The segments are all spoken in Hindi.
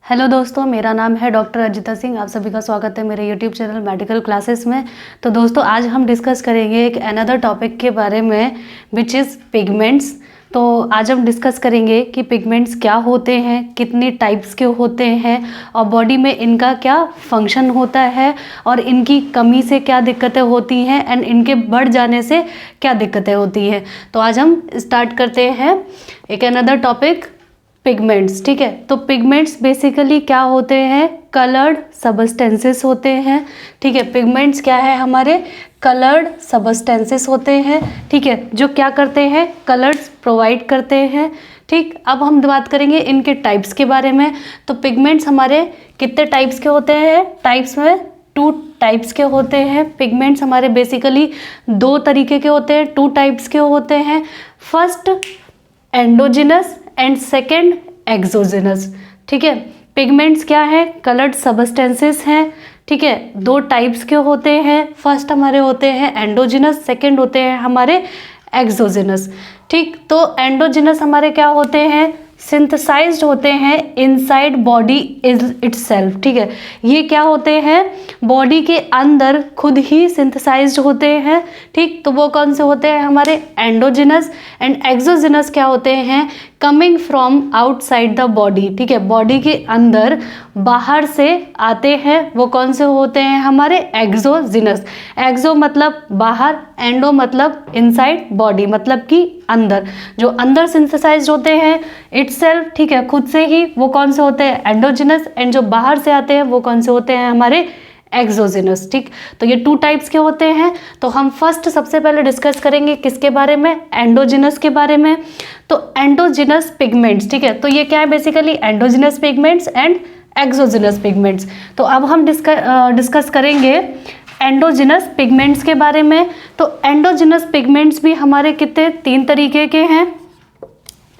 हेलो दोस्तों, मेरा नाम है डॉक्टर अजिता सिंह। आप सभी का स्वागत है मेरे यूट्यूब चैनल मेडिकल क्लासेस में। तो दोस्तों, आज हम डिस्कस करेंगे एक अनदर टॉपिक के बारे में विच इज़ पिगमेंट्स। तो आज हम डिस्कस करेंगे कि पिगमेंट्स क्या होते हैं, कितनी टाइप्स के होते हैं और बॉडी में इनका क्या फंक्शन होता है और इनकी कमी से क्या दिक्कतें होती हैं एंड इनके बढ़ जाने से क्या दिक्कतें होती हैं। तो आज हम स्टार्ट करते हैं एक अनदर टॉपिक, पिगमेंट्स। ठीक है, तो पिगमेंट्स बेसिकली क्या होते हैं? कलर्ड सबस्टेंसेस होते हैं। ठीक है, पिगमेंट्स क्या है? हमारे कलर्ड सबस्टेंसेस होते हैं। ठीक है, जो क्या करते हैं? कलर्स प्रोवाइड करते हैं। ठीक, अब हम बात करेंगे इनके टाइप्स के बारे में। तो पिगमेंट्स हमारे कितने टाइप्स के होते हैं? टाइप्स में 2 टाइप्स के होते हैं। पिगमेंट्स हमारे बेसिकली 2 तरीके के होते हैं, 2 टाइप्स के होते हैं। First endogenous and second exogenous. ठीक है, पिगमेंट्स क्या है? कलर्ड सबस्टेंसेस हैं। ठीक है, 2 टाइप्स के होते हैं। फर्स्ट हमारे होते हैं एंडोजिनस, सेकेंड होते हैं हमारे एक्सोजिनस। ठीक, तो एंडोजिनस हमारे क्या होते हैं? सिंथेसाइज्ड होते हैं इनसाइड बॉडी इटसेल्फ। ठीक है, ये क्या होते हैं? बॉडी के अंदर खुद ही सिंथेसाइज्ड होते हैं। ठीक, तो वो कौन से होते हैं? हमारे एंडोजिनस। एंड एक्सोजिनस क्या होते हैं? Coming from outside the body. ठीक है, बॉडी के अंदर बाहर से आते हैं, वो कौन से होते हैं? हमारे एक्सोजिनस। एक्सो मतलब बाहर, एंडो मतलब इनसाइड बॉडी मतलब कि अंदर। जो अंदर सिंथेसाइज्ड होते हैं इटसेल्फ, ठीक है, खुद से ही, वो कौन से होते हैं? एंडोजिनस। एंड जो बाहर से आते हैं वो कौन से होते हैं? हमारे एक्सोजिनस। ठीक, तो ये 2 टाइप्स के होते हैं। तो हम फर्स्ट सबसे पहले डिस्कस करेंगे किसके बारे में? एंडोजिनस के बारे में। तो एंडोजिनस पिगमेंट्स, ठीक है, तो ये क्या है? Basically endogenous pigments and exogenous pigments. तो अब हम डिस्कस करेंगे एंडोजिनस पिगमेंट्स के बारे में। तो एंडोजिनस पिगमेंट्स भी हमारे कितने? 3 तरीके के हैं।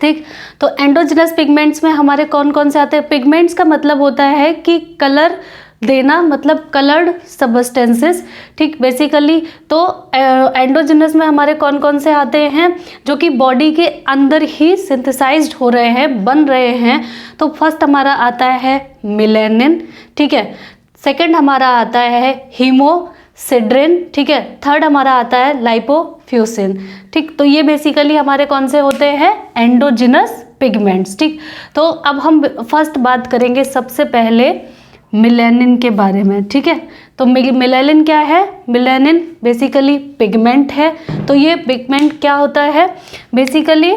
ठीक, तो एंडोजिनस पिगमेंट्स में हमारे कौन कौन से आते हैं? पिगमेंट्स का मतलब होता है कि कलर देना, मतलब कलर्ड सबस्टेंसेस। ठीक, बेसिकली तो एंडोजिनस में हमारे कौन कौन से आते हैं? जो कि बॉडी के अंदर ही सिंथेसाइज्ड हो रहे हैं, बन रहे हैं। तो फर्स्ट हमारा आता है मेलानिन। ठीक है, सेकंड हमारा आता है हीमोसिड्रिन। ठीक है, थर्ड हमारा आता है लाइपोफ्यूसिन। ठीक, तो ये बेसिकली हमारे कौन से होते हैं? Endogenous pigments. ठीक, तो अब हम फर्स्ट बात करेंगे सबसे पहले मेलानिन के बारे में। ठीक है, तो मेलानिन क्या है? मेलानिन बेसिकली पिगमेंट है। तो ये पिगमेंट क्या होता है? बेसिकली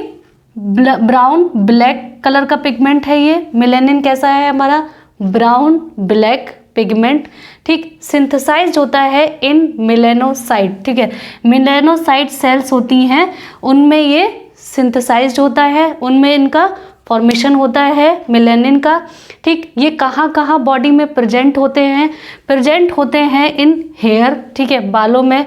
ब्राउन ब्लैक कलर का पिगमेंट है ये। मेलानिन कैसा है हमारा? Brown black pigment. ठीक, सिंथेसाइज्ड होता है इन मेलानोसाइट। ठीक है, मेलानोसाइट सेल्स होती हैं, उनमें ये सिंथेसाइज्ड होता है, उनमें इनका फॉर्मेशन होता है मेलानिन का। ठीक, ये कहाँ कहाँ बॉडी में प्रेजेंट होते हैं? प्रेजेंट होते हैं इन हेयर, ठीक है, बालों में,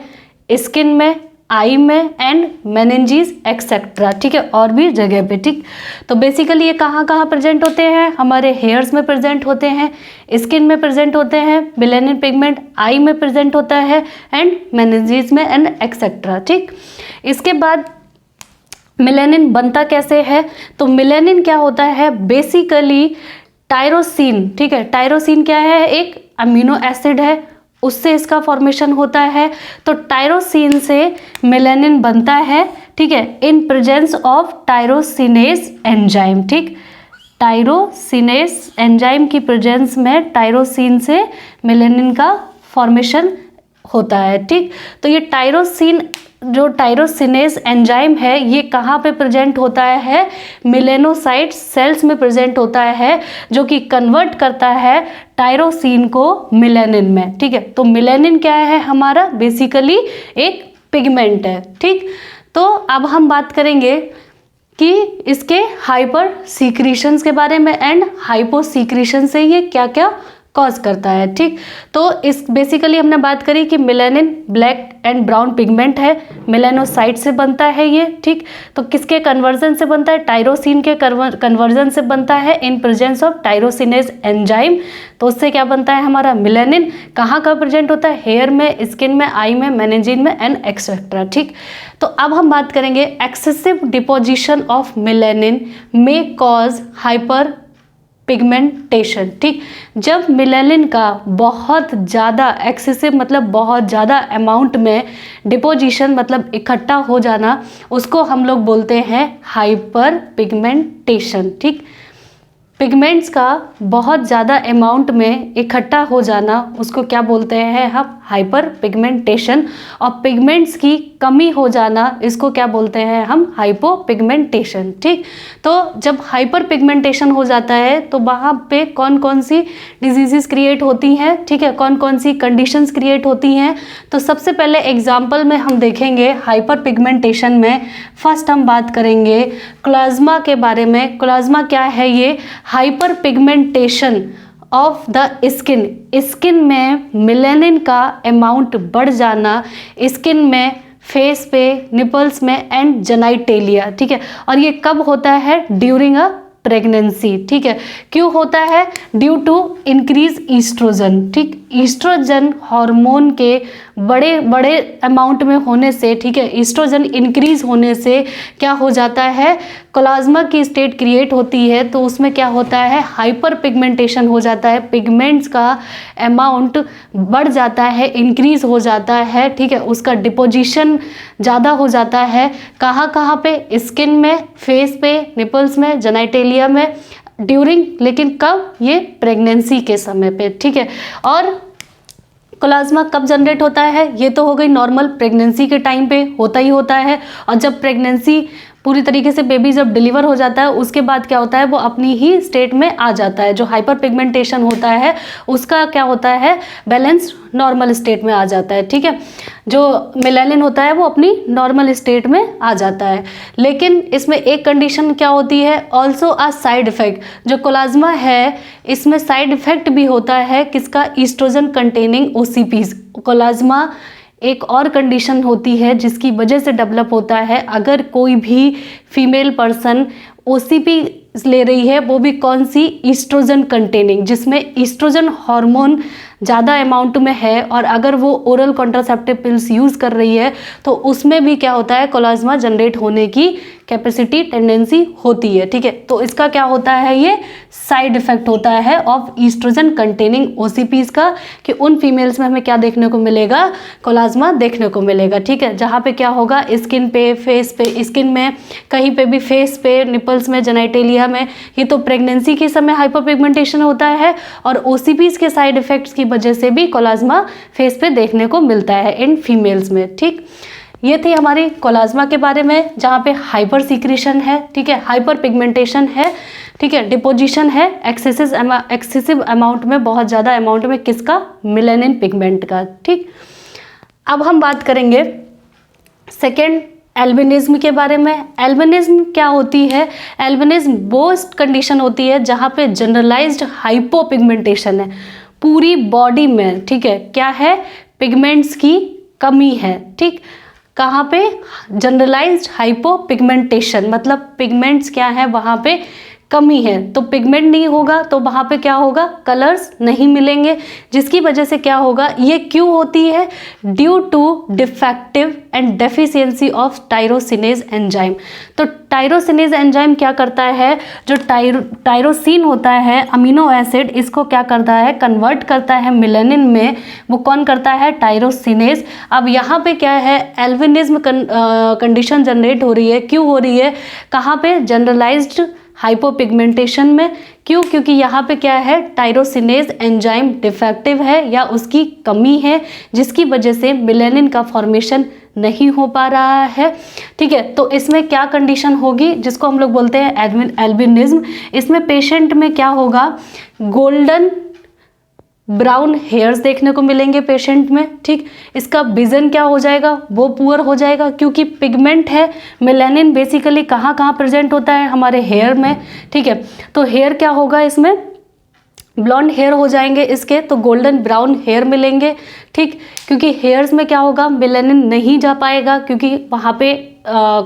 स्किन में, आई में एंड मेनिंजीज एक्सेट्रा। ठीक है, और भी जगह पे। ठीक, तो बेसिकली ये कहाँ कहाँ प्रेजेंट होते हैं? हमारे हेयर्स में प्रेजेंट होते हैं, स्किन में प्रेजेंट होते हैं मेलानिन पिगमेंट, आई में प्रेजेंट होता है एंड मेनिंजीज में एंड एक्सेट्रा। ठीक, इसके बाद मेलानिन बनता कैसे है? तो मेलानिन क्या होता है? Basically tyrosine. ठीक है, टायरोसिन क्या है? एक अमीनो एसिड है, उससे इसका फॉर्मेशन होता है। तो टायरोसिन से मेलानिन बनता है। ठीक है, in presence of tyrosinase enzyme. ठीक, टायरोसिनेज एंजाइम की प्रेजेंस में टायरोसिन से मेलानिन का फॉर्मेशन होता है। ठीक, तो ये जो टायरोसिनेज एंजाइम है ये कहाँ पे प्रेजेंट होता है? मेलानोसाइट सेल्स में प्रेजेंट होता है, जो कि कन्वर्ट करता है टायरोसिन को मेलानिन में। ठीक है, तो मेलानिन क्या है हमारा? बेसिकली एक पिगमेंट है। ठीक, तो अब हम बात करेंगे कि इसके हाइपर सीक्रीशंस के बारे में एंड हाइपो सीक्रीशन से ये क्या क्या कॉज करता है। ठीक, तो इस बेसिकली हमने बात करी कि melanin black and brown pigment है, मेलानोसाइट से बनता है ये। ठीक, तो किसके कन्वर्जन से बनता है? टायरोसिन के कन्वर्जन से बनता है in presence of tyrosinase enzyme. तो उससे क्या बनता है हमारा? मेलानिन। कहाँ का प्रेजेंट होता है? हेयर में, स्किन में, आई में, मेनिंजीन में एंड एक्सेट्रा। ठीक, तो अब हम बात करेंगे excessive deposition of melanin may cause hyper pigmentation. ठीक, जब मेलानिन का बहुत ज़्यादा एक्सेसिव मतलब बहुत ज़्यादा अमाउंट में डिपोजिशन मतलब इकट्ठा हो जाना, उसको हम लोग बोलते हैं हाइपर पिगमेंटेशन। ठीक, पिगमेंट्स का बहुत ज़्यादा अमाउंट में इकट्ठा हो जाना उसको क्या बोलते हैं हम? Hyper pigmentation. और पिगमेंट्स की कमी हो जाना इसको क्या बोलते हैं हम? Hypo pigmentation. ठीक, तो जब हाइपर पिगमेंटेशन हो जाता है तो वहाँ पे कौन कौन सी डिजीज़ क्रिएट होती हैं, ठीक है, कौन कौन सी कंडीशंस क्रिएट होती हैं। तो सबसे पहले एग्जाम्पल में हम देखेंगे हाइपर पिगमेंटेशन में। फर्स्ट हम बात करेंगे क्लाज्मा के बारे में। क्लाज्मा क्या है? ये hyper pigmentation of the skin में मेलानिन का अमाउंट बढ़ जाना, स्किन में, फेस पे, निपल्स में एंड जेनाइटेलिया। ठीक है, और ये कब होता है? During a pregnancy. ठीक है, क्यों होता है? Due to increase estrogen. ठीक, ईस्ट्रोजन हार्मोन के बड़े बड़े अमाउंट में होने से, ठीक है, ईस्ट्रोजन इंक्रीज होने से क्या हो जाता है? क्लाज्मा की स्टेट क्रिएट होती है। तो उसमें क्या होता है? हाइपर पिगमेंटेशन हो जाता है, पिगमेंट्स का अमाउंट बढ़ जाता है, इंक्रीज हो जाता है। ठीक है, उसका डिपोजिशन ज़्यादा हो जाता है। कहाँ कहाँ पे? स्किन में, फेस पे, निपल्स में, जेनाइटेलिया में, ड्यूरिंग, लेकिन कब? ये प्रेगनेंसी के समय पे। ठीक है, और क्लाज्मा कब जनरेट होता है? ये तो हो गई नॉर्मल प्रेगनेंसी के टाइम पे होता ही होता है। और जब प्रेगनेंसी पूरी तरीके से बेबी जब डिलीवर हो जाता है उसके बाद क्या होता है? वो अपनी ही स्टेट में आ जाता है। जो हाइपर पिगमेंटेशन होता है उसका क्या होता है? बैलेंस नॉर्मल स्टेट में आ जाता है। ठीक है, जो मेलानिन होता है वो अपनी नॉर्मल स्टेट में आ जाता है। लेकिन इसमें एक कंडीशन क्या होती है? Also a side effect. जो क्लाज्मा है इसमें साइड इफेक्ट भी होता है किसका? Oestrogen containing OCPs. क्लाज्मा एक और कंडीशन होती है जिसकी वजह से डेवलप होता है। अगर कोई भी फीमेल पर्सन ओसीपी ले रही है, वो भी कौन सी? ईस्ट्रोजन कंटेनिंग, जिसमें ईस्ट्रोजन हार्मोन ज़्यादा अमाउंट में है, और अगर वो ओरल कॉन्ट्रासेप्टिव पिल्स यूज़ कर रही है तो उसमें भी क्या होता है? क्लाज्मा जनरेट होने की कैपेसिटी, टेंडेंसी होती है। ठीक है, तो इसका क्या होता है? ये साइड इफेक्ट होता है ऑफ ईस्ट्रोजन कंटेनिंग ओसीपीज का, कि उन फीमेल्स में हमें क्या देखने को मिलेगा? क्लाज्मा देखने को मिलेगा। ठीक है, जहाँ पे क्या होगा? स्किन पे, फेस पे, स्किन में कहीं पे भी, फेस पे, निपल्स में, जेनाइटेलिया में। ये तो प्रेगनेंसी के समय हाइपर पिगमेंटेशन होता है, और ओसीपीज के साइड इफेक्ट्स की वजह से भी क्लाज्मा फेस पे देखने को मिलता है इन फीमेल्स में। ठीक, ये थी हमारी क्लाज्मा के बारे में, जहाँ पे हाइपर सीक्रेशन है, ठीक है, हाइपर पिगमेंटेशन है, ठीक है, डिपोजिशन है एक्सेसिव अमाउंट में, बहुत ज़्यादा अमाउंट में, किसका? मेलानिन पिगमेंट का। ठीक, अब हम बात करेंगे सेकेंड एल्बिनिज्म के बारे में। एल्बिनिज्म क्या होती है? एल्बिनिज्म वो कंडीशन होती है जहाँ पे जनरलाइज्ड हाइपोपिगमेंटेशन है पूरी बॉडी में। ठीक है, क्या है? पिगमेंट्स की कमी है। ठीक, कहाँ पे? जनरलाइज्ड हाइपोपिगमेंटेशन, मतलब पिगमेंट्स क्या है? वहाँ पे कमी है, तो पिगमेंट नहीं होगा तो वहाँ पे क्या होगा? कलर्स नहीं मिलेंगे, जिसकी वजह से क्या होगा? ये क्यों होती है? Due to defective and deficiency of tyrosinase enzyme. तो टायरोसिनेज एंजाइम क्या करता है? जो टायरोसिन होता है अमीनो एसिड, इसको क्या करता है? कन्वर्ट करता है मेलानिन में। वो कौन करता है? टायरोसिनेज। अब यहाँ पे क्या है? एल्बिनिज्म कंडीशन जनरेट हो रही है। क्यों हो रही है? कहाँ पे? जनरलाइज्ड हाइपोपिगमेंटेशन में। क्यों? क्योंकि यहाँ पे क्या है? टायरोसिनेज एंजाइम डिफेक्टिव है या उसकी कमी है, जिसकी वजह से मेलानिन का फॉर्मेशन नहीं हो पा रहा है। ठीक है, तो इसमें क्या कंडीशन होगी जिसको हम लोग बोलते हैं एल्बिनिज्म। इसमें पेशेंट में क्या होगा? गोल्डन ब्राउन हेयर्स देखने को मिलेंगे पेशेंट में। ठीक, इसका विजन क्या हो जाएगा? वो पुअर हो जाएगा, क्योंकि पिगमेंट है। मेलानिन बेसिकली कहाँ कहाँ प्रेजेंट होता है? हमारे हेयर में। ठीक है, तो हेयर क्या होगा? इसमें ब्लॉन्ड हेयर हो जाएंगे इसके, तो गोल्डन ब्राउन हेयर मिलेंगे। ठीक, क्योंकि हेयर्स में क्या होगा? मेलानिन नहीं जा पाएगा, क्योंकि वहाँ पे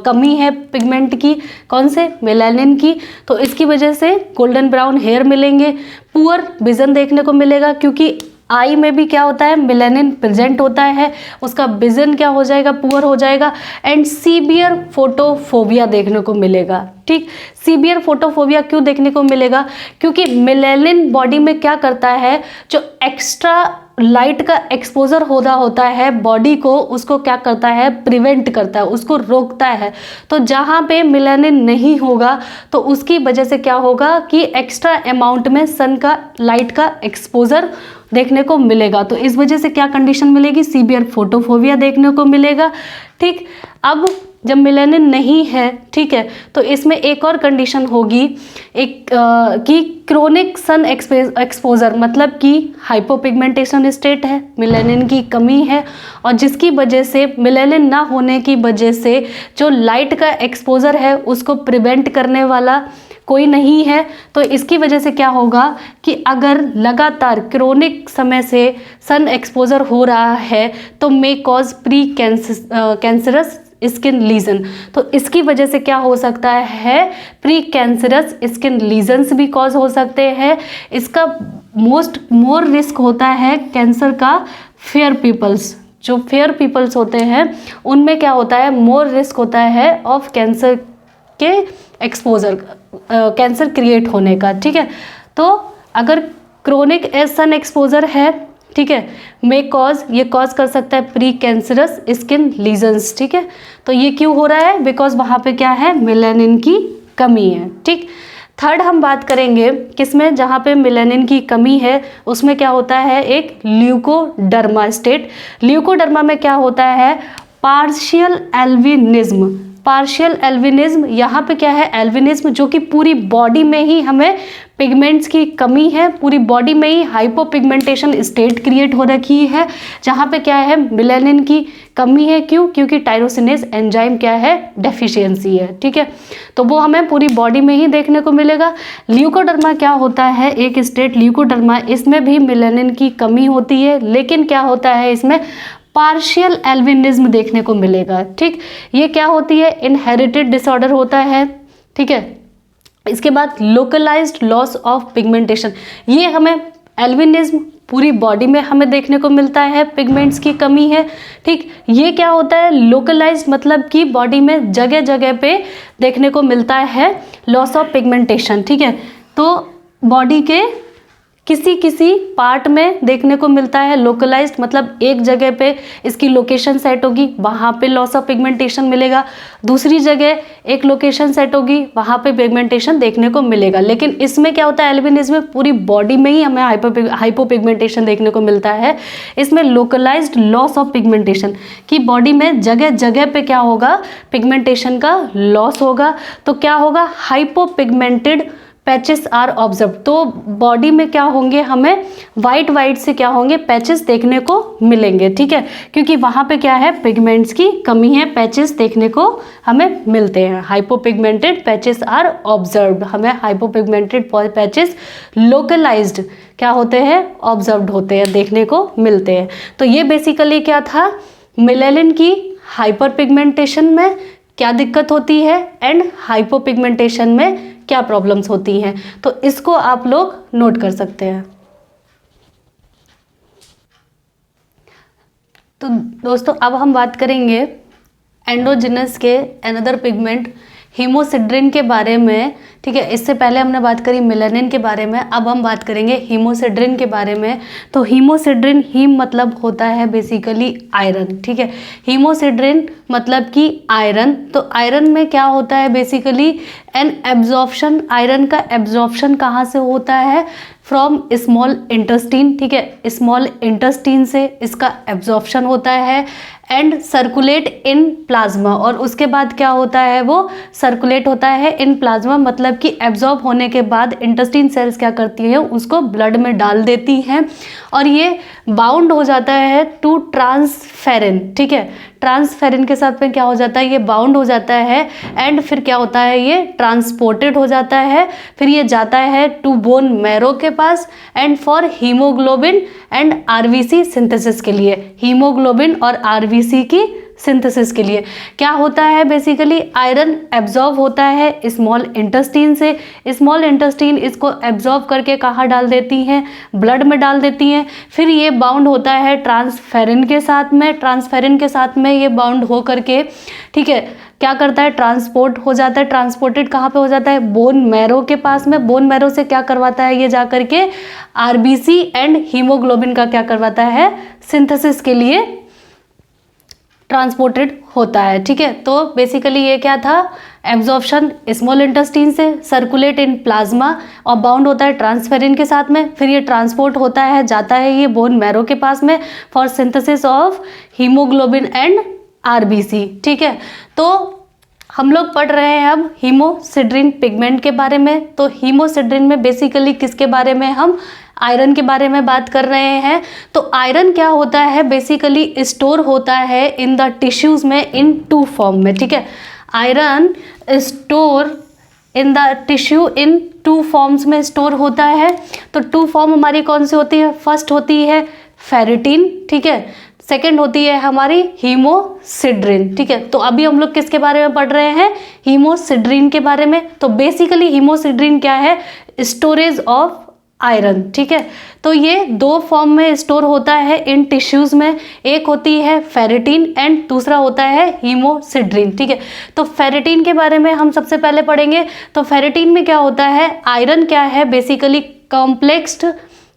कमी है पिगमेंट की। कौन से? मेलानिन की। तो इसकी वजह से गोल्डन ब्राउन हेयर मिलेंगे। पुअर विजन देखने को मिलेगा, क्योंकि आई में भी क्या होता है, मेलानिन प्रेजेंट होता है, उसका विजन क्या हो जाएगा, पुअर हो जाएगा, एंड सीवियर फोटोफोबिया देखने को मिलेगा। ठीक, सीवियर फोटोफोबिया क्यों देखने को मिलेगा, क्योंकि मेलानिन बॉडी में क्या करता है, जो एक्स्ट्रा लाइट का एक्सपोजर होता है बॉडी को, उसको क्या करता है, प्रिवेंट करता है, उसको रोकता है। तो जहाँ पे मेलानिन नहीं होगा तो उसकी वजह से क्या होगा कि एक्स्ट्रा अमाउंट में सन का लाइट का एक्सपोजर देखने को मिलेगा। तो इस वजह से क्या कंडीशन मिलेगी, सीवियर फोटोफोबिया देखने को मिलेगा। ठीक, अब जब मेलानिन नहीं है, ठीक है, तो इसमें एक और कंडीशन होगी, एक कि क्रोनिक सन एक्सपोजर, मतलब कि हाइपोपिगमेंटेशन स्टेट है, मेलानिन की कमी है, और जिसकी वजह से मेलानिन ना होने की वजह से जो लाइट का एक्सपोजर है उसको प्रिवेंट करने वाला कोई नहीं है। तो इसकी वजह से क्या होगा कि अगर लगातार क्रोनिक समय से सन एक्सपोजर हो रहा है तो may cause precancerous skin lesion. तो इसकी वजह से क्या हो सकता है, प्री कैंसरस स्किन लीजन्स भी कॉज हो सकते हैं। इसका मोर रिस्क होता है कैंसर का फेयर पीपल्स, जो फेयर पीपल्स होते हैं उनमें क्या होता है, मोर रिस्क होता है ऑफ कैंसर के एक्सपोजर, कैंसर क्रिएट होने का। ठीक है, तो अगर क्रोनिक सन एक्सपोजर है, ठीक है, ये कॉज कर सकता है प्री कैंसरस स्किन लीजन्स। ठीक है, तो ये क्यों हो रहा है, बिकॉज वहाँ पे क्या है, मेलानिन की कमी है। ठीक, थर्ड हम बात करेंगे किसमें, जहाँ पे मेलानिन की कमी है उसमें क्या होता है, एक ल्यूकोडर्मा स्टेट। ल्यूकोडर्मा में क्या होता है, पार्शियल एल्बिनिज्म। पार्शियल एल्बिनिज्म, यहाँ पे क्या है, एल्बिनिज्म जो कि पूरी बॉडी में ही हमें पिगमेंट्स की कमी है, पूरी बॉडी में ही हाइपोपिगमेंटेशन स्टेट क्रिएट हो रखी है, जहाँ पे क्या है, मेलानिन की कमी है। क्यों, क्योंकि टायरोसिनेज एंजाइम क्या है, डेफिशिएंसी है। ठीक है, तो वो हमें पूरी बॉडी में ही देखने को मिलेगा। ल्यूकोडर्मा क्या होता है, एक स्टेट ल्यूकोडर्मा, इसमें भी मेलानिन की कमी होती है, लेकिन क्या होता है, इसमें पार्शियल एल्बिनिज्म देखने को मिलेगा। ठीक, ये क्या होती है, इनहेरिटेड डिसऑर्डर होता है। ठीक है, इसके बाद लोकलाइज्ड लॉस ऑफ पिगमेंटेशन, ये हमें एल्बिनिज्म पूरी बॉडी में हमें देखने को मिलता है, पिगमेंट्स की कमी है। ठीक, ये क्या होता है, लोकलाइज्ड मतलब कि बॉडी में जगह जगह पे देखने को मिलता है लॉस ऑफ पिगमेंटेशन। ठीक है, तो बॉडी के किसी किसी पार्ट में देखने को मिलता है, लोकलाइज्ड मतलब एक जगह पे इसकी लोकेशन सेट होगी, वहाँ पे लॉस ऑफ पिगमेंटेशन मिलेगा, दूसरी जगह एक लोकेशन सेट होगी, वहाँ पे पिगमेंटेशन देखने को मिलेगा। लेकिन इसमें क्या होता है, एल्बिनिज्म में पूरी बॉडी में ही हमें हाइपोपिगमेंटेशन देखने को मिलता है। इसमें लोकलाइज्ड लॉस ऑफ पिगमेंटेशन कि बॉडी में जगह जगह पे क्या होगा, पिगमेंटेशन का लॉस होगा। तो क्या होगा, हाइपोपिगमेंटेड पैचेस आर ऑब्जर्व, तो बॉडी में क्या होंगे, हमें वाइट से क्या होंगे, पैचेस देखने को मिलेंगे। ठीक है, क्योंकि वहाँ पे क्या है, पिगमेंट्स की कमी है, पैचेस देखने को हमें मिलते हैं। हाइपोपिगमेंटेड पैचेस आर ऑब्जर्व्ड, हमें हाइपोपिगमेंटेड पैचेस लोकलाइज्ड क्या होते हैं, ऑब्जर्व्ड होते हैं, देखने को मिलते हैं। तो ये बेसिकली क्या था, मेलानिन की हाइपर पिगमेंटेशन में क्या दिक्कत होती है एंड हाइपोपिगमेंटेशन में क्या प्रॉब्लम्स होती हैं। तो इसको आप लोग नोट कर सकते हैं। तो दोस्तों अब हम बात करेंगे एंडोजिनस के अनदर पिगमेंट हीमोसिड्रिन के बारे में। ठीक है, इससे पहले हमने बात करी मेलानिन के बारे में, अब हम बात करेंगे हीमोसिड्रिन के बारे में। तो हीमोसिड्रिन, हीम मतलब होता है बेसिकली आयरन। ठीक है, हीमोसिड्रिन मतलब कि आयरन। तो आयरन में क्या होता है, बेसिकली एन एब्जॉर्प्शन, आयरन का एब्जॉर्प्शन कहाँ से होता है, फ्रॉम स्मॉल इंटेस्टाइन। ठीक है, स्मॉल इंटेस्टाइन से इसका एब्जॉर्प्शन होता है एंड सर्कुलेट इन प्लाज्मा, और उसके बाद क्या होता है, वो सर्कुलेट होता है इन प्लाज्मा, मतलब कि एब्जॉर्ब होने के बाद इंटेस्टाइन सेल्स क्या करती हैं, उसको ब्लड में डाल देती हैं और ये बाउंड हो जाता है टू ट्रांसफेरिन। ठीक है, ट्रांसफेरिन के साथ में क्या हो जाता है, ये बाउंड हो जाता है एंड फिर क्या होता है, ये ट्रांसपोर्टेड हो जाता है, फिर ये जाता है टू बोन मैरो के पास and for haemoglobin and RBC synthesis के लिए, हीमोग्लोबिन और आरबीसी की सिंथेसिस के लिए। क्या होता है बेसिकली, आयरन एब्जॉर्ब होता है स्मॉल इंटेस्टाइन से, स्मॉल इंटेस्टाइन इसको एब्जॉर्ब करके कहाँ डाल देती हैं, ब्लड में डाल देती हैं। फिर ये बाउंड होता है ट्रांसफेरिन के साथ में, ट्रांसफेरिन के साथ में ये बाउंड हो करके, ठीक है, क्या करता है, ट्रांसपोर्ट हो जाता है। ट्रांसपोर्टेड कहाँ पे हो जाता है, बोन मैरो के पास में। बोन मैरो से क्या करवाता है, ये जा करके आरबीसी एंड हीमोग्लोबिन का क्या करवाता है, सिंथेसिस के लिए ट्रांसपोर्टेड होता है, ठीक है। तो बेसिकली ये क्या था, एब्जॉर्प्शन स्मॉल इंटेस्टाइन से, सर्कुलेट इन प्लाज्मा और बाउंड होता है ट्रांसफेरिन के साथ में। फिर ये ट्रांसपोर्ट होता है, जाता है ये बोन मैरो के पास में for synthesis of haemoglobin and RBC, ठीक है। तो हम लोग पढ़ रहे हैं अब हीमोसिड्रिन पिगमेंट के बारे में। तो हीमोसिड्रिन में बेसिकली किसके बारे में, हम आयरन के बारे में बात कर रहे हैं। तो आयरन क्या होता है, बेसिकली स्टोर होता है इन द टिश्यूज में इन टू फॉर्म में, ठीक है। Iron store in the tissue in two forms में स्टोर होता है। तो टू फॉर्म हमारी कौन सी होती है, फर्स्ट होती है फेरिटिन, ठीक है, सेकेंड होती है हमारी हीमोसिड्रिन, ठीक है। तो अभी हम लोग किसके बारे में पढ़ रहे हैं, हीमोसिड्रिन के बारे में। तो बेसिकली हीमोसिड्रिन क्या है, स्टोरेज ऑफ आयरन, ठीक है। तो ये दो फॉर्म में स्टोर होता है इन टिश्यूज में, एक होती है फेरिटिन एंड दूसरा होता है हीमोसिड्रिन, ठीक है। तो फेरिटिन के बारे में हम सबसे पहले पढ़ेंगे। तो फेरिटिन में क्या होता है, आयरन क्या है, बेसिकली कॉम्प्लेक्स्ड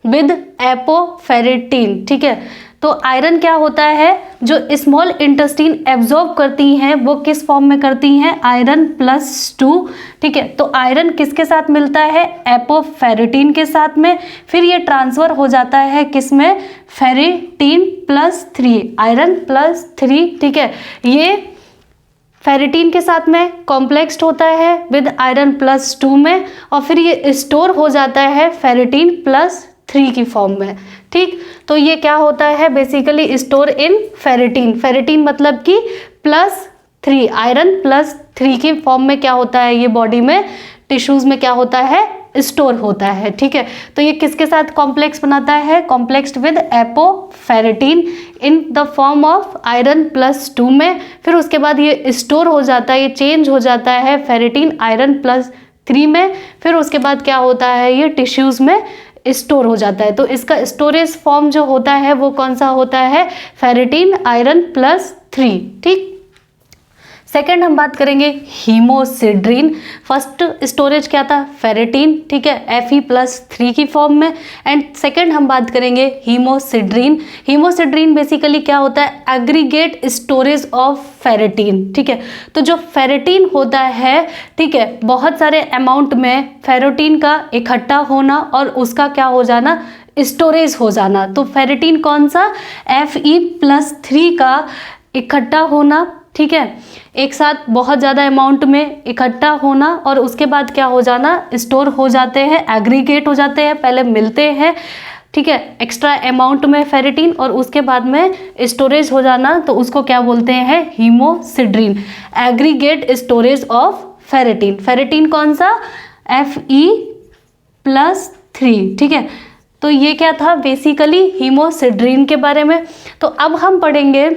विद एपोफेरिटिन, ठीक है। तो आयरन क्या होता है, जो स्मॉल इंटेस्टाइन एब्जॉर्ब करती हैं वो किस फॉर्म में करती हैं, आयरन +2, ठीक है। तो आयरन किसके साथ मिलता है, एपोफेरिटिन के साथ में। फिर ये ट्रांसफर हो जाता है किसमें, फेरिटिन +3, आयरन +3, ठीक है। ये फेरिटिन के साथ में कॉम्प्लेक्स्ड होता है विद आयरन +2 में, और फिर ये स्टोर हो जाता है फेरिटिन +3 की फॉर्म में, ठीक। तो ये क्या होता है, basically store in ferritin, ferritin मतलब कि +3, आयरन +3 की फॉर्म में क्या होता है, ये बॉडी में टिश्यूज में क्या होता है, स्टोर होता है, ठीक है। तो ये किसके साथ कॉम्प्लेक्स बनाता है, complexed with apoferritin in the form of iron +2 में। फिर उसके बाद ये स्टोर हो जाता है, ये चेंज हो जाता है फेरिटिन आयरन +3 में। फिर उसके बाद क्या होता है, ये टिश्यूज में स्टोर हो जाता है। तो इसका स्टोरेज फॉर्म जो होता है वो कौन सा होता है, फेरिटिन आयरन +3, ठीक। सेकेंड हम बात करेंगे हीमोसिड्रिन। फर्स्ट स्टोरेज क्या था, फेरिटिन, ठीक है, Fe+3 की फॉर्म में। एंड सेकेंड हम बात करेंगे हीमोसिड्रिन। हीमोसिड्रिन बेसिकली क्या होता है, एग्रीगेट स्टोरेज ऑफ फेरिटिन, ठीक है। तो जो फेरिटिन होता है, ठीक है, बहुत सारे अमाउंट में फेरिटिन का इकट्ठा होना और उसका क्या हो जाना, स्टोरेज हो जाना। तो फेरिटिन कौन सा, Fe+3 का इकट्ठा होना, ठीक है, एक साथ बहुत ज़्यादा अमाउंट में इकट्ठा होना और उसके बाद क्या हो जाना, स्टोर हो जाते हैं, एग्रीगेट हो जाते हैं, पहले मिलते हैं, ठीक है, एक्स्ट्रा अमाउंट में फेरिटिन, और उसके बाद में स्टोरेज हो जाना, तो उसको क्या बोलते हैं, haemosiderin, aggregate storage of ferritin. Ferritin कौन सा, Fe+3, ठीक है। तो ये क्या था बेसिकली हीमोसिड्रिन के बारे में। तो अब हम पढ़ेंगे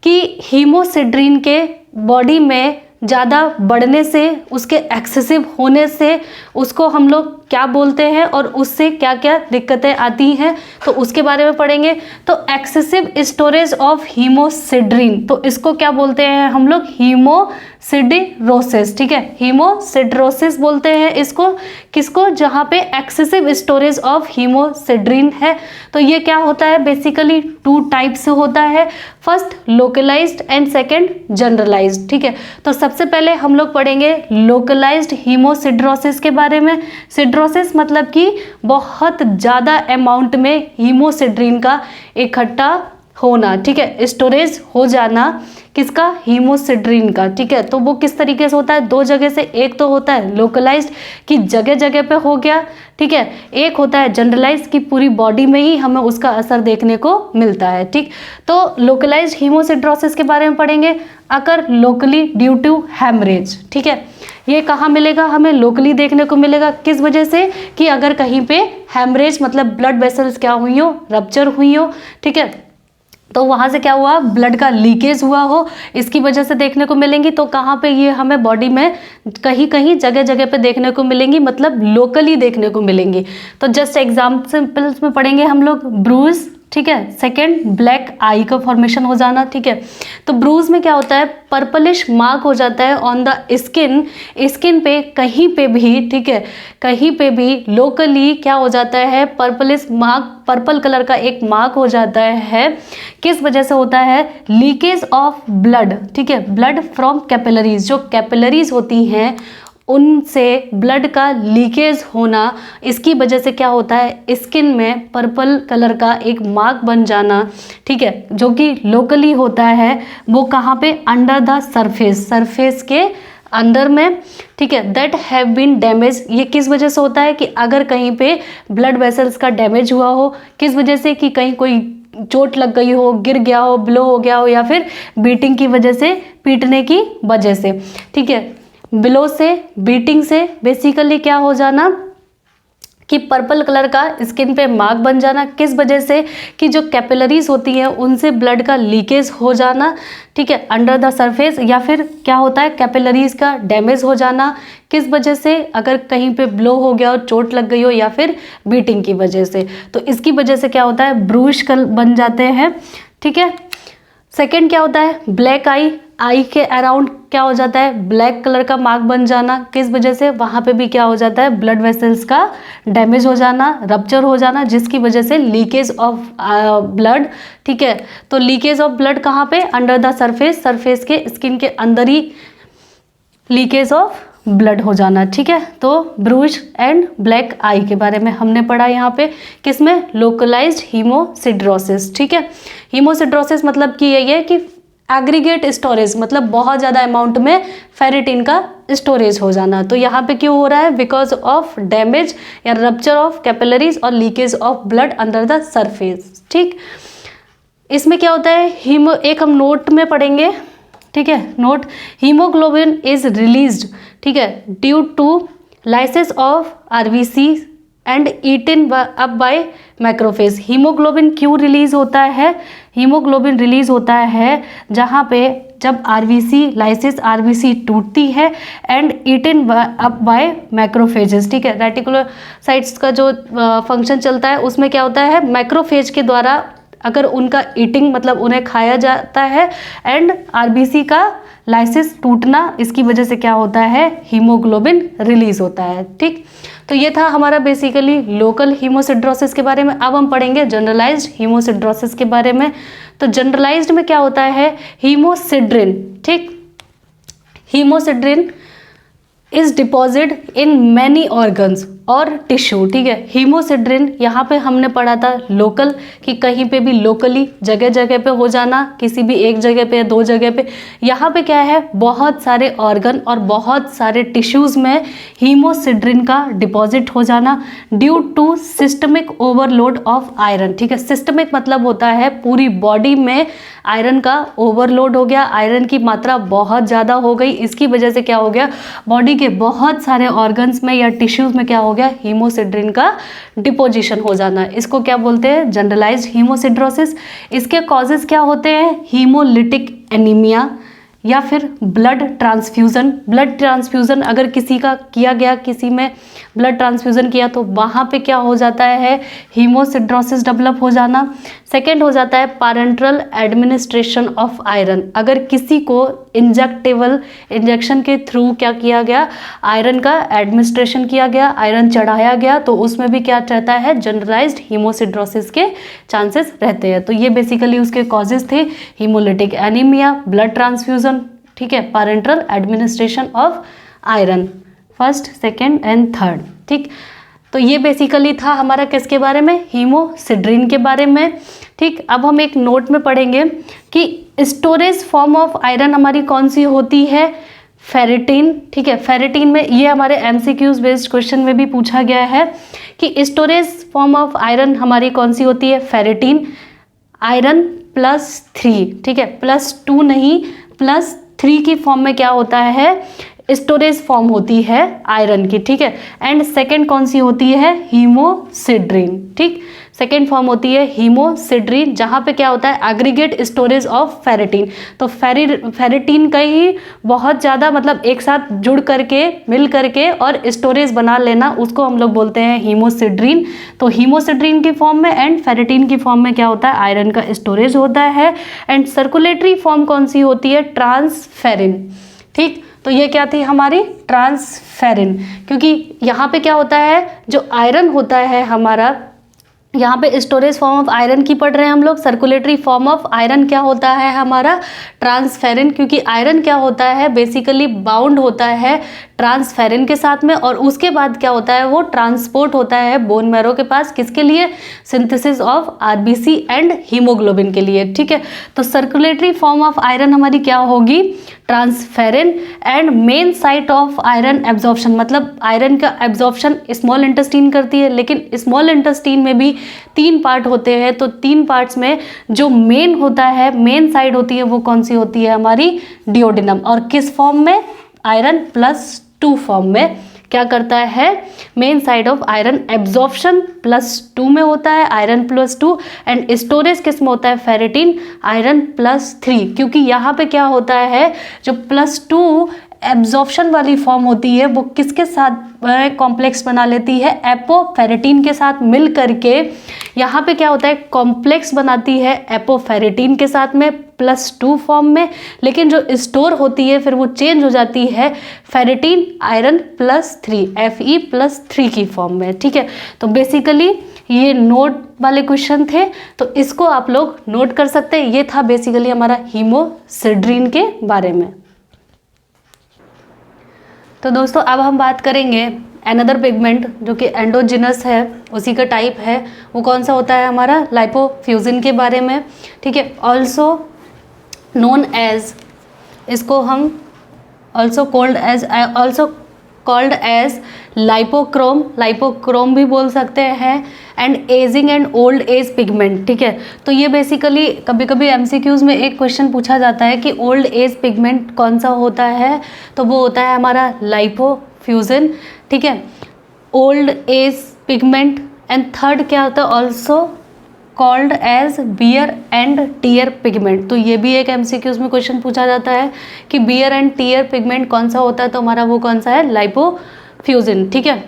कि हीमोसिड्रिन के बॉडी में ज़्यादा बढ़ने से, उसके एक्सेसिव होने से उसको हम लोग क्या बोलते हैं और उससे क्या क्या दिक्कतें आती हैं, तो उसके बारे में पढ़ेंगे। तो एक्सेसिव स्टोरेज ऑफ हीमोसिड्रिन, तो इसको क्या बोलते हैं हम लोग, हीमोसिडिरोसिस, ठीक है, हीमोसिडिरोसिस बोलते हैं इसको, किसको, जहाँ पे एक्सेसिव स्टोरेज ऑफ हीमोसिड्रिन है। तो ये क्या होता है, बेसिकली 2 टाइप से होता है, first localised and second generalised, ठीक है। तो सबसे पहले हम लोग पढ़ेंगे लोकलाइज्ड हीमोसिडिरोसिस के बारे में। सिड्रोसिस मतलब कि बहुत ज़्यादा अमाउंट में हीमोसिड्रिन का इकट्ठा होना, ठीक है, स्टोरेज हो जाना, किसका, हीमोसिड्रिन का, ठीक है। तो वो किस तरीके से होता है, 2 जगह से, एक तो होता है लोकलाइज्ड कि जगह जगह पे हो गया, ठीक है, एक होता है जनरलाइज्ड कि पूरी बॉडी में ही हमें उसका असर देखने को मिलता है, ठीक। तो लोकलाइज्ड हीमोसिड्रोसिस के बारे में पढ़ेंगे, अकर लोकली ड्यू टू हैमरेज, ठीक है। ये कहाँ मिलेगा, हमें लोकली देखने को मिलेगा, किस वजह से, कि अगर कहीं पे हैमरेज मतलब ब्लड वेसल्स क्या हुई हो, रप्चर हुई हो, ठीक है, तो वहाँ से क्या हुआ, ब्लड का लीकेज हुआ हो, इसकी वजह से देखने को मिलेंगी। तो कहाँ पे ये हमें बॉडी में कहीं कहीं जगह जगह पे देखने को मिलेंगी, मतलब लोकली देखने को मिलेंगी। तो जस्ट एग्जाम्पल्स में पढ़ेंगे हम लोग ब्रूज, ठीक है। सेकंड, ब्लैक आई का फॉर्मेशन हो जाना, ठीक है। तो ब्रूज में क्या होता है, पर्पलिश मार्क हो जाता है ऑन द स्किन, स्किन पे कहीं पे भी, ठीक है, कहीं पे भी लोकली क्या हो जाता है, पर्पलिश मार्क, पर्पल कलर का एक मार्क हो जाता है। किस वजह से होता है, लीकेज ऑफ ब्लड, ठीक है, ब्लड फ्रॉम कैपिलरीज, जो कैपिलरीज होती हैं उनसे ब्लड का लीकेज होना, इसकी वजह से क्या होता है, स्किन में पर्पल कलर का एक मार्क बन जाना, ठीक है, जो कि लोकली होता है। वो कहाँ पे, अंडर द सरफेस, सरफेस के अंदर में, ठीक है, दैट हैव बीन डैमेज। ये किस वजह से होता है कि अगर कहीं पे ब्लड वेसल्स का डैमेज हुआ हो, किस वजह से, कि कहीं कोई चोट लग गई हो, गिर गया हो, ब्लो हो गया हो, या फिर बीटिंग की वजह से, पीटने की वजह से, ठीक है, ब्लो से, बीटिंग से बेसिकली क्या हो जाना कि पर्पल कलर का स्किन पे मार्क बन जाना। किस वजह से, कि जो कैपिलरीज होती हैं उनसे ब्लड का लीकेज हो जाना, ठीक है, अंडर द सरफेस, या फिर क्या होता है, कैपिलरीज का डैमेज हो जाना। किस वजह से, अगर कहीं पे ब्लो हो गया हो, चोट लग गई हो, या फिर बीटिंग की वजह से, तो इसकी वजह से क्या होता है, ब्रूश कलर बन जाते हैं, ठीक है। सेकेंड क्या होता है, ब्लैक आई, आई के अराउंड क्या हो जाता है, ब्लैक कलर का मार्क बन जाना। किस वजह से, वहाँ पे भी क्या हो जाता है, ब्लड वेसल्स का डैमेज हो जाना, रप्चर हो जाना, जिसकी वजह से लीकेज ऑफ ब्लड, ठीक है। तो लीकेज ऑफ ब्लड कहाँ पे, अंडर द सरफेस, सरफेस के स्किन के अंदर ही लीकेज ऑफ ब्लड हो जाना, ठीक है। तो ब्रूज एंड ब्लैक आई के बारे में हमने पढ़ा यहाँ पे, किसमें, लोकलाइज्ड हीमोसिड्रोसिस, ठीक है। हीमोसिड्रोसिस मतलब कि यही है कि एग्रीगेट स्टोरेज, मतलब बहुत ज़्यादा अमाउंट में फेरिटिन का स्टोरेज हो जाना। तो यहाँ पे क्यों हो रहा है, बिकॉज ऑफ डैमेज या रप्चर ऑफ कैपिलरीज और leakage of blood under the surface, ठीक। इसमें क्या होता है, एक हम नोट में पढ़ेंगे, ठीक है, नोट, हीमोग्लोबिन इज रिलीज्ड, ठीक है, due to lysis of RBC and eaten up by macrophage. Haemoglobin क्यों रिलीज होता है, हीमोग्लोबिन रिलीज होता है जहाँ पे जब आरबीसी, लाइसिस आरबीसी टूटती है and eaten up by macrophages, ठीक है। रेटिकुलोसाइट्स का जो फंक्शन चलता है उसमें क्या होता है, मैक्रोफेज के द्वारा अगर उनका ईटिंग, मतलब उन्हें खाया जाता है, एंड आरबीसी का लाइसिस टूटना, इसकी वजह से क्या होता है, हीमोग्लोबिन रिलीज होता है, ठीक। तो ये था हमारा बेसिकली लोकल हीमोसिड्रोसिस के बारे में। अब हम पढ़ेंगे जनरलाइज्ड हीमोसिड्रोसिस के बारे में। तो जनरलाइज्ड में क्या होता है, हीमोसिड्रिन, ठीक, haemosiderin is deposit in many organs और टिश्यू, ठीक है। हीमोसिड्रिन यहाँ पे हमने पढ़ा था लोकल, कि कहीं पे भी लोकली जगह जगह पे हो जाना, किसी भी एक जगह पे, दो जगह पे। यहाँ पे क्या है, बहुत सारे ऑर्गन और बहुत सारे टिश्यूज में हीमोसिड्रिन का डिपॉजिट हो जाना due to systemic overload of iron, ठीक है। सिस्टमिक मतलब होता है पूरी बॉडी में आयरन का ओवरलोड हो गया, आयरन की मात्रा बहुत ज़्यादा हो गई, इसकी वजह से क्या हो गया, बॉडी के बहुत सारे ऑर्गन्स में या टिश्यूज में क्या हो गया, हीमोसिड्रिन का डिपोजिशन हो जाना। इसको क्या बोलते हैं, जनरलाइज्ड हीमोसिड्रोसिस। इसके कॉजेज क्या होते हैं, हीमोलिटिक एनीमिया या फिर ब्लड ट्रांसफ्यूज़न। ब्लड ट्रांसफ्यूज़न अगर किसी का किया गया, किसी में ब्लड ट्रांसफ्यूज़न किया तो वहाँ पे क्या हो जाता है, हीमोसिड्रोसिस डेवलप हो जाना। सेकेंड हो जाता है पैरेंटरल एडमिनिस्ट्रेशन ऑफ आयरन। अगर किसी को इंजेक्शन के थ्रू क्या किया गया, आयरन का एडमिनिस्ट्रेशन किया गया, आयरन चढ़ाया गया, तो उसमें भी क्या रहता है, जनरलाइज्ड हीमोसिड्रोसिस के चांसेस रहते हैं। तो ये बेसिकली उसके कॉजेज थे, हीमोलिटिक एनीमिया, ब्लड ट्रांसफ्यूज़न, ठीक है, parenteral administration of iron, first, second and third, ठीक। तो ये बेसिकली था हमारा किसके बारे में, हीमोसिड्रिन के बारे में, ठीक। अब हम एक नोट में पढ़ेंगे कि स्टोरेज फॉर्म ऑफ आयरन हमारी कौन सी होती है, फेरिटिन, ठीक है। फेरिटिन में ये हमारे एमसीक्यूज बेस्ड क्वेश्चन में भी पूछा गया है कि स्टोरेज फॉर्म ऑफ आयरन हमारी कौन सी होती है, फेरिटिन। आयरन +3, ठीक है, +2 नहीं, +3 की फॉर्म में क्या होता है, स्टोरेज फॉर्म होती है आयरन की, ठीक है। एंड सेकेंड कौन सी होती है, हीमोसिड्रीन, ठीक। सेकेंड फॉर्म होती है हीमोसिड्रीन, जहाँ पे क्या होता है एग्रीगेट स्टोरेज ऑफ फेरेटिन। तो फेरेटिन का ही बहुत ज़्यादा मतलब एक साथ जुड़ करके मिल करके और स्टोरेज बना लेना, उसको हम लोग बोलते हैं हीमोसिड्रीन। तो हीमोसिड्रीन की फॉर्म में एंड फेरेटिन की फॉर्म में क्या होता है, आयरन का स्टोरेज होता है। एंड सर्कुलेटरी फॉर्म कौन सी होती है, ट्रांसफेरिन, ठीक। तो ये क्या थी हमारी, ट्रांसफेरिन, क्योंकि यहाँ पे क्या होता है, जो आयरन होता है हमारा, यहाँ पे स्टोरेज फॉर्म ऑफ आयरन की पढ़ रहे हैं हम लोग। सर्कुलेटरी फॉर्म ऑफ आयरन क्या होता है हमारा, ट्रांसफेरिन, क्योंकि आयरन क्या होता है, बेसिकली बाउंड होता है ट्रांसफेरिन के साथ में, और उसके बाद क्या होता है, वो ट्रांसपोर्ट होता है बोन मैरो के पास, किसके लिए, synthesis of RBC and haemoglobin के लिए, ठीक है। तो सर्कुलेटरी फॉर्म ऑफ आयरन हमारी क्या होगी, transferrin. And main site of iron absorption, मतलब आयरन का एब्जॉर्प्शन स्मॉल इंटेस्टीन करती है, लेकिन स्मॉल इंटेस्टीन में भी 3 पार्ट होते हैं। तो 3 पार्ट्स में जो मेन होता है, मेन साइड होती है, वो कौन सी होती है हमारी, डिओडिनम। और किस फॉर्म में, आयरन +2 फॉर्म में क्या करता है, main side of iron absorption +2 में होता है, आयरन +2। एंड स्टोरेज किस में होता है, फेरेटिन आयरन +3, क्योंकि यहाँ पे क्या होता है, जो +2 एब्जॉर्प्शन वाली फॉर्म होती है वो किसके साथ कॉम्प्लेक्स बना लेती है, एपोफेरेटिन के साथ मिल करके यहाँ पे क्या होता है, कॉम्प्लेक्स बनाती है एपोफेरेटिन के साथ में +2 फॉर्म में। लेकिन जो स्टोर होती है फिर वो चेंज हो जाती है फेरेटिन आयरन +3 Fe+3 की फॉर्म में, ठीक है। तो बेसिकली ये नोट वाले क्वेश्चन थे, तो इसको आप लोग नोट कर सकते हैं। ये था बेसिकली हमारा हीमोसिड्रीन के बारे में। तो दोस्तों अब हम बात करेंगे अनदर पिगमेंट जो कि एंडोजिनस है, उसी का टाइप है, वो कौन सा होता है हमारा, लाइपोफ्यूजिन के बारे में, ठीक है। ऑल्सो नोन एज, इसको हम ऑल्सो कॉल्ड एज लाइपोक्रोम, लाइपोक्रोम भी बोल सकते हैं। And ageing and old age pigment, ठीक है। तो ये बेसिकली कभी कभी एमसीक्यूज में एक क्वेश्चन पूछा जाता है कि ओल्ड एज पिगमेंट कौन सा होता है, तो वो होता है हमारा लाइपोफ्यूजिन, ठीक है, old age pigment. And third क्या होता है, also called age wear and tear pigment. तो ये भी एक एमसीक्यूज में क्वेश्चन पूछा जाता है कि बियर एंड टीयर पिगमेंट कौन सा होता है, तो हमारा वो कौन सा है, लाइपोफ्यूजिन, ठीक है।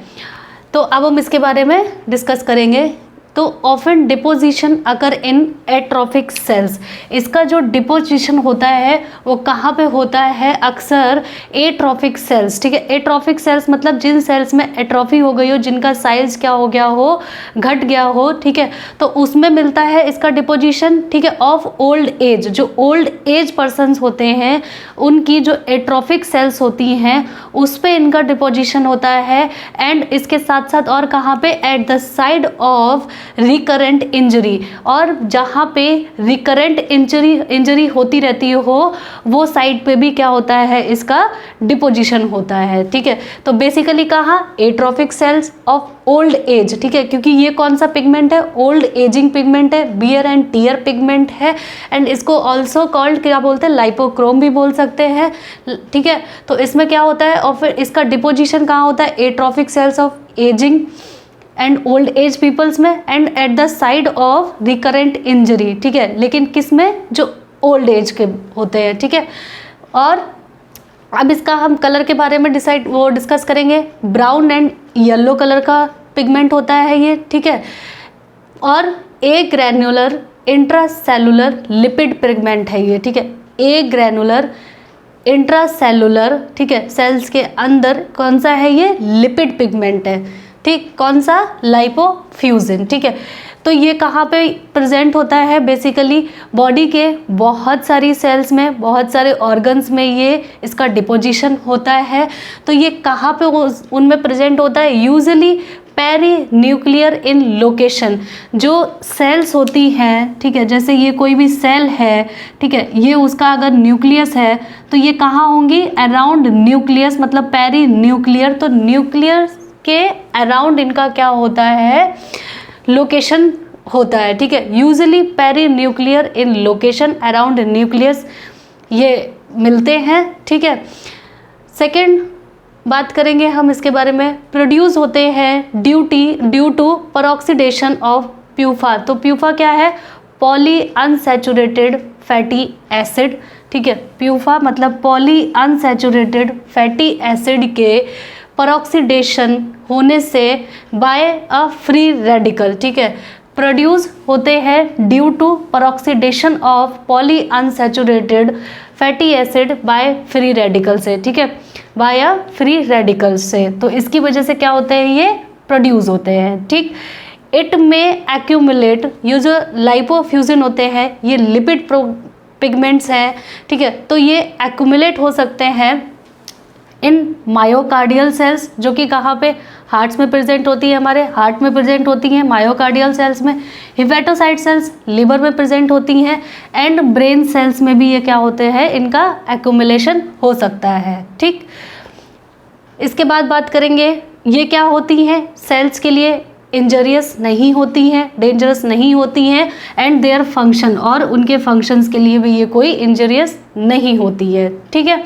तो अब हम इसके बारे में डिस्कस करेंगे। तो ऑफन डिपोजिशन अकर इन एट्रोफिक सेल्स, इसका जो डिपोजिशन होता है वो कहाँ पे होता है, अक्सर एट्रोफिक सेल्स, ठीक है। एट्रोफिक सेल्स मतलब जिन सेल्स में एट्रोफी हो गई हो, जिनका साइज क्या हो गया हो, घट गया हो, ठीक है, तो उसमें मिलता है इसका डिपोजिशन, ठीक है। ऑफ ओल्ड एज, जो ओल्ड एज पर्सन्स होते हैं उनकी जो एट्रोफिक सेल्स होती हैं उस पे इनका डिपोजिशन होता है। एंड इसके साथ साथ और कहाँ पे, eight the side of recurrent injury, और जहाँ पे रिकरेंट इंजरी होती रहती हो वो साइड पे भी क्या होता है, इसका डिपोजिशन होता है, ठीक है। तो बेसिकली कहाँ, atrophic cells of old age, ठीक है, क्योंकि ये कौन सा पिगमेंट है, ओल्ड एजिंग पिगमेंट है, बियर एंड टीयर पिगमेंट है। एंड इसको ऑल्सो कॉल्ड क्या बोलते हैं, लाइपोक्रोम भी बोल सकते हैं, ठीक है। तो इसमें क्या होता है, और फिर इसका डिपोजिशन कहाँ होता है, atrophic cells of ageing and old age peoples में, and at the side of recurrent injury, ठीक है। लेकिन किस में, जो ओल्ड एज के होते हैं, ठीक है। और अब इसका हम कलर के बारे में डिस्कस करेंगे। ब्राउन एंड येलो कलर का पिगमेंट होता है ये, ठीक है। और ए ग्रैन्युलर इंट्रासेलुलर लिपिड पिगमेंट है ये, ठीक है। ए ग्रैन्युलर इंट्रासेलुलर, ठीक है, सेल्स के अंदर कौन सा है ये, लिपिड पिगमेंट है, ठीक। कौन सा, लाइपोफ्यूजिन, ठीक है। तो ये कहाँ पे प्रेजेंट होता है, बेसिकली बॉडी के बहुत सारी सेल्स में, बहुत सारे ऑर्गन्स में ये इसका डिपोजिशन होता है। तो ये कहाँ पे उनमें प्रेजेंट होता है, यूजुअली पेरी न्यूक्लियर इन लोकेशन, जो सेल्स होती हैं, ठीक है, जैसे ये कोई भी सेल है, ठीक है, ये उसका अगर न्यूक्लियस है तो ये कहाँ होंगी, अराउंड न्यूक्लियस, मतलब पेरी न्यूक्लियर। तो न्यूक्लियस के अराउंड इनका क्या होता है, लोकेशन होता है, ठीक है। यूजुअली पेरी न्यूक्लियर इन लोकेशन, अराउंड न्यूक्लियस ये मिलते हैं, ठीक है। सेकेंड बात करेंगे हम इसके बारे में। प्रोड्यूस होते हैं due to peroxidation of PUFA. तो प्यूफा क्या है? पॉली अनसैचुरेटेड फैटी एसिड, ठीक है। प्यूफा मतलब पॉली अनसैचुरेटेड फैटी एसिड के परऑक्सीडेशन होने से बाय अ फ्री रेडिकल, ठीक है। प्रोड्यूस होते हैं due to peroxidation of polyunsaturated fatty acid by free radical से, ठीक है, बाय अ फ्री रेडिकल से। तो इसकी वजह से क्या होते हैं? ये प्रोड्यूस होते हैं, ठीक। इट में एक्यूमुलेट, ये जो लाइपोफ्यूजन होते हैं ये लिपिड पिगमेंट्स हैं, ठीक है। तो ये एक्यूमुलेट हो सकते हैं इन मायोकार्डियल सेल्स, जो कि कहाँ पे? हार्ट्स में प्रेजेंट होती है, हमारे हार्ट में प्रेजेंट होती हैं मायोकार्डियल सेल्स में। हिपेटोसाइट सेल्स लिवर में प्रेजेंट होती हैं, एंड ब्रेन सेल्स में भी ये क्या होते हैं? इनका एक्यूमुलेशन हो सकता है, ठीक। इसके बाद बात करेंगे ये क्या होती हैं? सेल्स के लिए इंजरियस नहीं होती हैं, डेंजरस नहीं होती हैं, एंड देयर फंक्शन, और उनके फंक्शंस के लिए भी ये कोई इंजरियस नहीं होती है, ठीक है।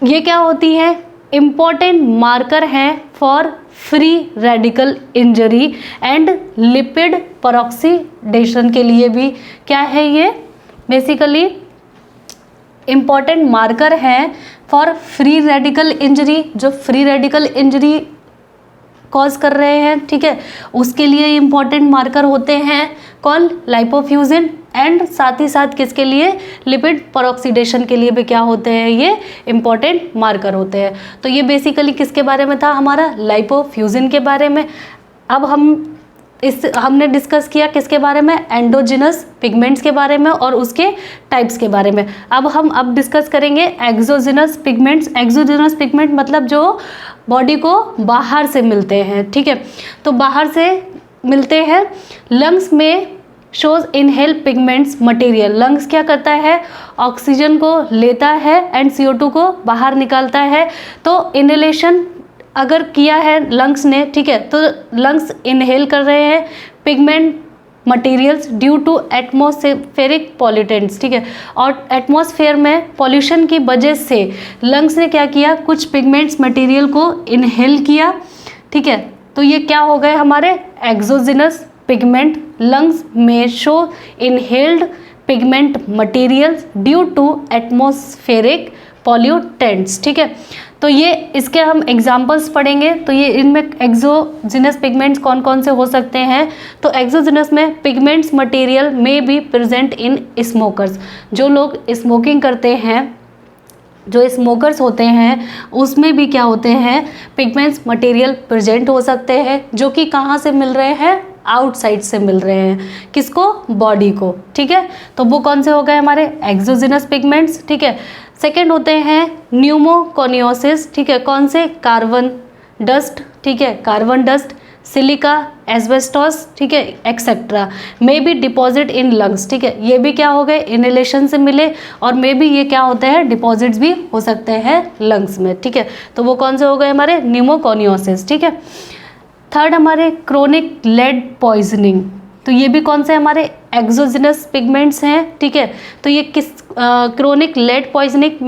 ये क्या होती है? इम्पॉर्टेंट मार्कर हैं for free radical injury and lipid peroxidation के लिए भी क्या है? ये बेसिकली इम्पॉर्टेंट मार्कर हैं फॉर फ्री रेडिकल इंजरी, जो फ्री रेडिकल इंजरी कॉज कर रहे हैं, ठीक है, उसके लिए इम्पॉर्टेंट मार्कर होते हैं कौन? लाइपोफ्यूजन, एंड साथ ही साथ किसके लिए? लिपिड परऑक्सीडेशन के लिए भी क्या होते हैं? ये इम्पॉर्टेंट मार्कर होते हैं। तो ये बेसिकली किसके बारे में था? हमारा लाइपोफ्यूजन के बारे में। अब हमने डिस्कस किया किसके बारे में? एंडोजिनस पिगमेंट्स के बारे में और उसके टाइप्स के बारे में। अब डिस्कस करेंगे एक्सोजिनस पिगमेंट्स। एक्सोजिनस पिगमेंट मतलब जो बॉडी को बाहर से मिलते हैं, ठीक है। तो बाहर से मिलते हैं लंग्स में shows inhale pigments material. Lungs क्या करता है? ऑक्सीजन को लेता है एंड CO2 को बाहर निकालता है। तो इनहेलेशन अगर किया है लंग्स ने, ठीक है, तो लंग्स इनहेल कर रहे हैं pigment materials due to atmospheric pollutants, ठीक है। और एटमॉस्फेयर में पॉल्यूशन की वजह से लंग्स ने क्या किया? कुछ पिगमेंट्स मटेरियल को इनहेल किया, ठीक है। तो ये क्या हो गए हमारे? Exogenous pigment. लंग्स में show inhaled pigment materials due to atmospheric pollutants, ठीक है। तो ये इसके हम एग्जाम्पल्स पढ़ेंगे। तो ये इनमें एक्सोजिनस पिगमेंट्स कौन कौन से हो सकते हैं? तो एक्सोजिनस में पिगमेंट्स मटेरियल में बी प्रेजेंट इन स्मोकर्स। जो लोग स्मोकिंग करते हैं, जो स्मोकर्स होते हैं, उसमें भी क्या होते हैं? पिगमेंट्स मटेरियल प्रेजेंट हो सकते हैं, जो कि कहाँ से मिल रहे हैं? आउटसाइड से मिल रहे हैं। किसको? बॉडी को, ठीक है। तो वो कौन से हो गए हमारे? एक्सोजिनस पिगमेंट्स, ठीक है। सेकेंड होते हैं न्यूमोकोनियोसिस, ठीक है। कौन से? कार्बन डस्ट, ठीक है, कार्बन डस्ट, सिलिका, एस्बेस्टोस, ठीक है, etcetera may be deposit in lungs, ठीक है। ये भी क्या हो गए? इनहेलेशन से मिले, और मे बी ये क्या होते हैं? डिपॉजिट्स भी हो सकते हैं लंग्स में, ठीक है। तो वो कौन से हो गए हमारे? न्यूमोकोनियोसिस, ठीक है। थर्ड हमारे क्रोनिक लेड पॉइजनिंग। तो ये भी कौन से हमारे? एक्सोजिनस पिगमेंट्स हैं, ठीक है। तो ये किस क्रोनिक लेड पॉइजनिंग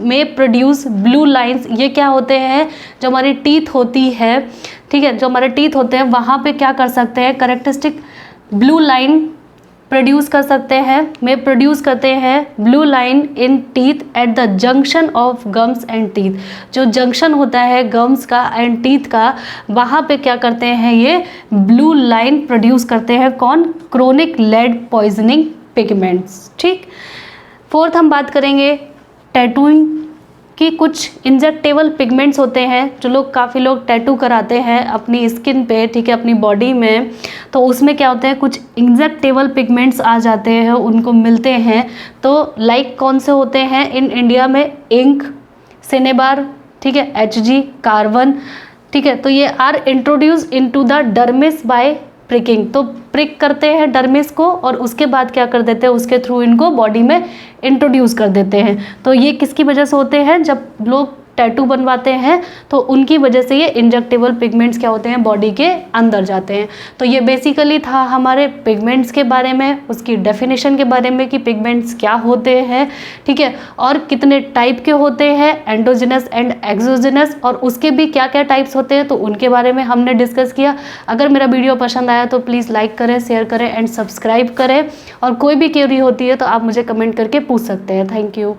में प्रोड्यूस ब्लू लाइंस। ये क्या होते हैं? जो हमारी टीथ होती है, ठीक है, जो हमारे टीथ होते हैं वहाँ पे क्या कर सकते हैं? करेक्टरिस्टिक ब्लू लाइन प्रोड्यूस कर सकते हैं, में प्रोड्यूस करते हैं blue line in teeth at the junction of gums and teeth. जो जंक्शन होता है गम्स का एंड टीथ का, वहाँ पे क्या करते हैं? ये ब्लू लाइन प्रोड्यूस करते हैं। कौन? क्रोनिक लेड पॉइजनिंग पिगमेंट्स, ठीक। फोर्थ हम बात करेंगे टैटूइंग कि कुछ इंजेक्टेबल पिगमेंट्स होते हैं, जो लोग काफ़ी लोग टैटू कराते हैं अपनी स्किन पे, ठीक है, अपनी बॉडी में। तो उसमें क्या होता है? कुछ इंजेक्टेबल पिगमेंट्स आ जाते हैं, उनको मिलते हैं। तो लाइक कौन से होते हैं इन इंडिया में? इंक, सिनेबार, ठीक है, HG, कार्बन, ठीक है। तो ये are introduce into the dermis by pricking. तो प्रिक करते हैं डर्मिस को और उसके बाद क्या कर देते हैं? उसके थ्रू इनको बॉडी में इंट्रोड्यूस कर देते हैं। तो ये किसकी वजह से होते हैं? जब लोग टैटू बनवाते हैं तो उनकी वजह से ये इंजेक्टेबल पिगमेंट्स क्या होते हैं, बॉडी के अंदर जाते हैं। तो ये बेसिकली था हमारे पिगमेंट्स के बारे में, उसकी डेफिनेशन के बारे में कि पिगमेंट्स क्या होते हैं, ठीक है, और कितने टाइप के होते हैं, एंडोजिनस एंड एक्सोजिनस, और उसके भी क्या क्या टाइप्स होते हैं, तो उनके बारे में हमने डिस्कस किया। अगर मेरा वीडियो पसंद आया तो प्लीज़ लाइक करें, शेयर करें एंड सब्सक्राइब करें, और कोई भी क्वेरी होती है तो आप मुझे कमेंट करके पूछ सकते हैं। Thank you.